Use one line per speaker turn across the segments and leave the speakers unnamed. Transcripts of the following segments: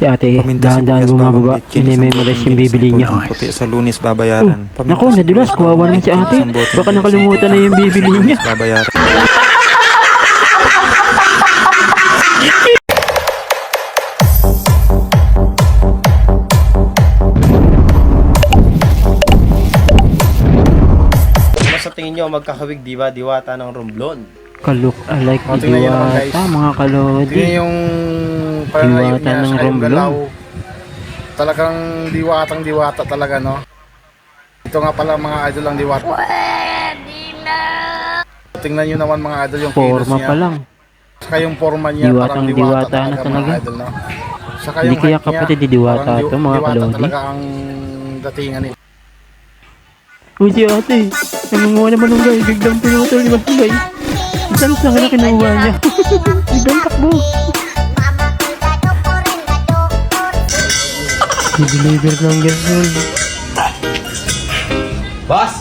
Si ate, dahan-dahan bumababa. Inimemorize yung bibili niya.
Puti sa Lunes babayaran.
Naku, nadulas. Kawawa naman si ate. Baka nakalimutan na yung bibili niya.
Babayaran.
Sa tingin nyo, magkakawig diwata ng Romblon?
Kalok alike ni
tingnan nyo naman, guys.
Diwata, mga kalodi.
Tingnan yung pananayo
Diwata
niya
ng
sa
Romblon.
galaw. Talagang diwatang diwata talaga, no? Ito nga pala mga idol ang diwata. Tingnan nyo naman mga idol yung kilos
Forma
niya.
pa lang.
Saka yung forma niya,
Diwatang
parang
diwata na
mga
talaga.
idol, no? Saka
Hindi
yung
kaya
height niya,
kapatid ni Diwata
parang
to, mga
diwata
kalodi.
talaga ang datingan niya.
Uy, si ate. Nangunguha naman ng guy. Biglang pinutol ni Basbay. Saan sa kanya kinuha niya? Biglang takbo. I-deliver ng gasol.
Boss,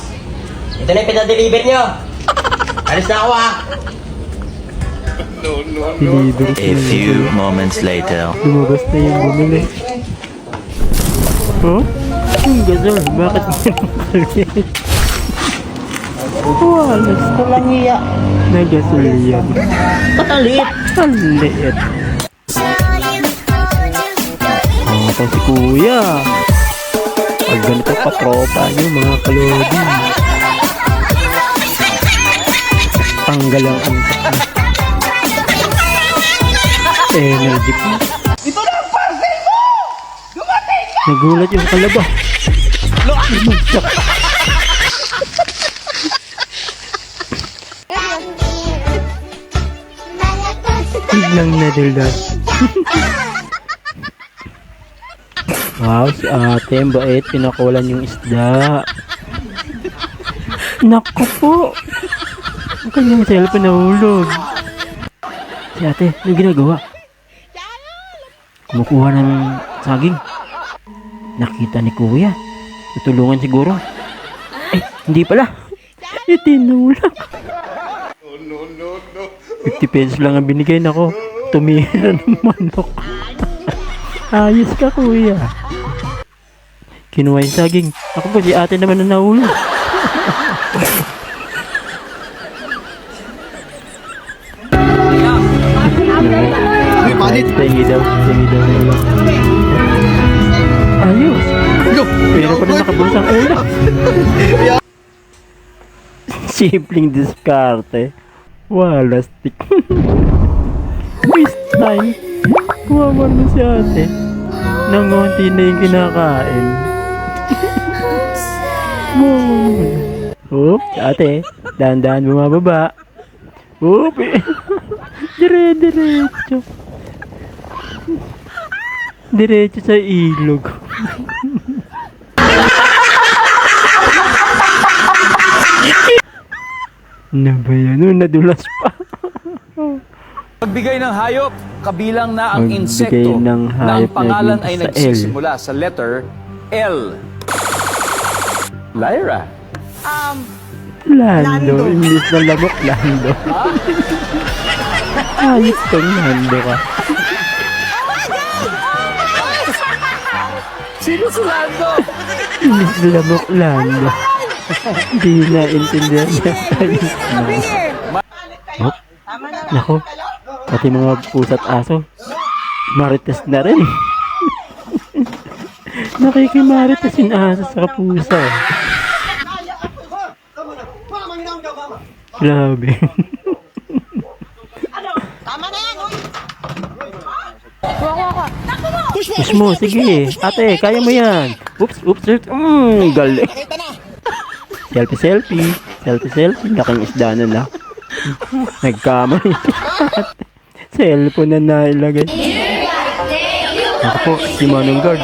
ito na yung pinadeliver nyo. Alis na ako ah.
Deliver
A few moments later.
Lumabas na yung bumili. Oh? Yung gasol. Bakit mo pinakalit? Walas.
Walang hiya.
Nagasol yan.
Patalit.
Ang liit. Ito si kuya. Pag ganito pa tropa nyo mga kalodi. Tanggal ang antok na. Energy pa.
Ito na ang parcel mo! Dumating ka!
Nagulat yung kalaba. Lumagsak. Biglang naduldas. Wow, si ate, ang bait, pinakulan yung isda. Naku po. Ang kanyang cellphone nahulog. Si ate, ano ginagawa? Kumukuha ng saging. Nakita ni kuya. Tutulungan siguro. Eh, hindi pala. Itinulak. 50 pesos lang ang binigay nako. Tumira ng manok. Ayos ka kuya. Kinuha yung saging. Ako po si ate naman na nahulog. Tingi daw. Ayos. Pero pa na nakabulsang ulo. Simpleng diskarte. Walastik. Waste time. Kuwawa na si ate. Nangunti na yung kinakain. Oop, si ate. Dahan-dahan bumababa. Oop. Diretso. Diretso sa ilog. Na ba yan? Nadulas pa.
Magbigay ng hayop, kabilang na ang
Magbigay
insekto
ng
na ang
hayop na
pangalan ay
nagmumula sa L.
nagsisimula sa letter L. Lyra.
Lando. Imbis na lamok, Lando. Ayos kang Lando ka.
Sino si Lando?
Imbis na lamok, Lando. Hindi na intindihan niya. Ayos na. Oh, nako. Pati mga pusa't aso. Marites na rin. Nakikimarites yung aso sa pusa. Grabe. Push mo, sige. Ate, kaya mo yan. Oops. Galing. Selfie. Laking isda na na. Nagkamali. Cellphone na nailagay. Ako po, si Manong Guard.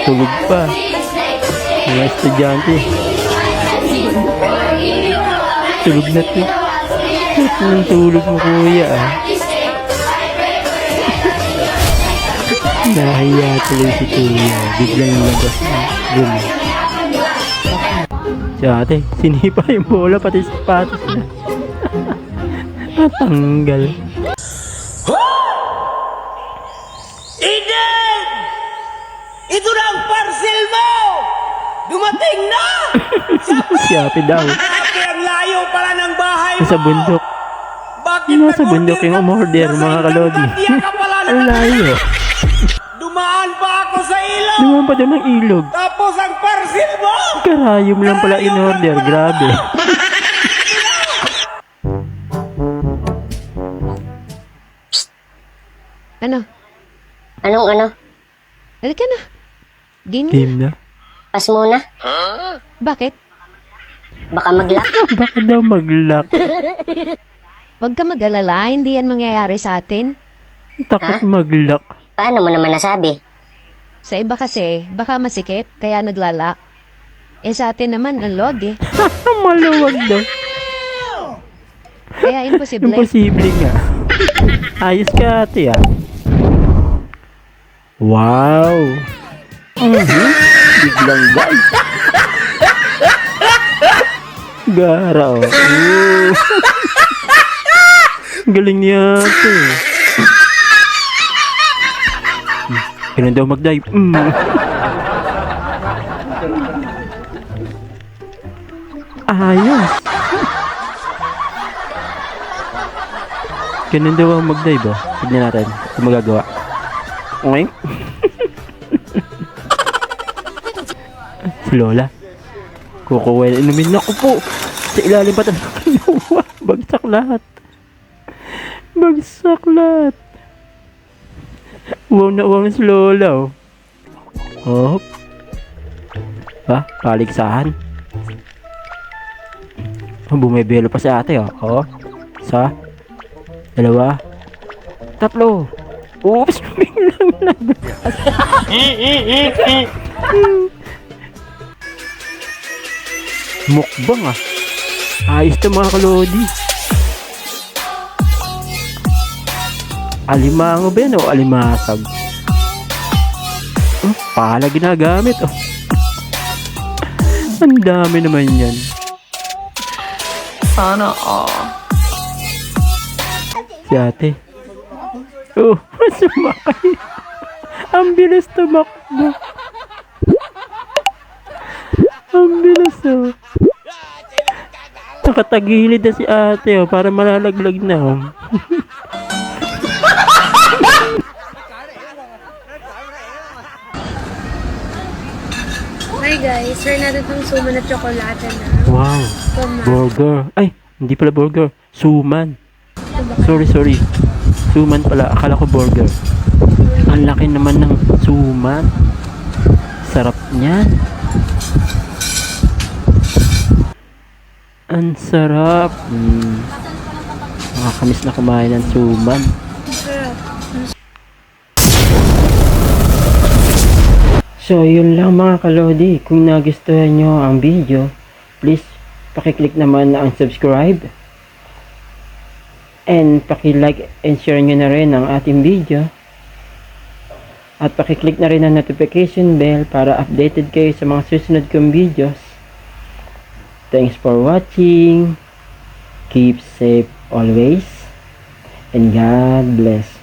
Tulog pa. Mga estudyante. Tulog na to. Anong tulog mo kuya ah? Nahiya tuloy si kuya. Biglang labas na. Gumi. Si ate, sinipa yung bola pati sapatos na. Natanggal.
Ito na ang parcel mo! Dumating na!
Siyapi daw.
Ate, ang layo pala ng bahay mo!
Sa bundok.
Bakit
Nasa bundok yung umorder, mga kalodi. Ang layo.
Dumaan pa ako sa ilog!
Dumaan pa daw ng ilog.
Tapos ang parcel mo!
Karayom lang pala in-order. Grabe.
Ano?
Anong ano?
Halika na. Game na.
Game na.
Pas muna?
Bakit?
Baka mag-lock?
Baka daw mag-lock.
Huwag ka mag-alala, hindi yan mangyayari sa atin.
Takot mag-lock.
Paano mo naman nasabi?
Sa iba kasi, baka masikip, kaya naglalak. Eh sa atin naman, ang log eh.
Maluwag daw.
Kaya imposible.
Imposible nga. Ayos ka ate ah. Wow. Biglang guys. Gara oh. Galing niya ate. Kailan daw mag-dive? Ayos. Ganun daw ang mag-dive oh. Tignan natin kung magagawa. Okay? Si Lola. Kukuha na inumin. Naku po! Sa ilalim pa talaga kinuha. Bagsak lahat. Bagsak lahat. Wow na wow na si Lola oh. Oh. Ha? Paligsahan. Oh, bumibelo pa si ate oh. Oh. Sa. Dalawa. Tatlo. Oops, biglang nagbukas. Mukbang ah. Ayos to mga kalodi. Alimango ba yan o alimasag? Pala ginagamit oh. Ang dami naman yan.
Sana
Si ate. Oh, sumakay. Ang bilis tumakbo. Ang bilis oh. Nakatagilid na si ate oh, para malalaglag na oh.
Hi guys, try natin itong suman at tsokolate na.
Wow. Burger. Ay, hindi pala burger. Suman. Sorry. Suman pala. Akala ko burger. Ang laki naman ng suman. Sarap niyan. Ang sarap. Nakakamiss na kumain ng suman. So, yun lang mga kalodi. Kung nagustuhan nyo ang video, please pakiclick naman na ang subscribe. And paki-like and share nyo na rin ang ating video. At pakiclick na rin ang notification bell para updated kayo sa mga susunod kong videos. Thanks for watching. Keep safe always. And God bless.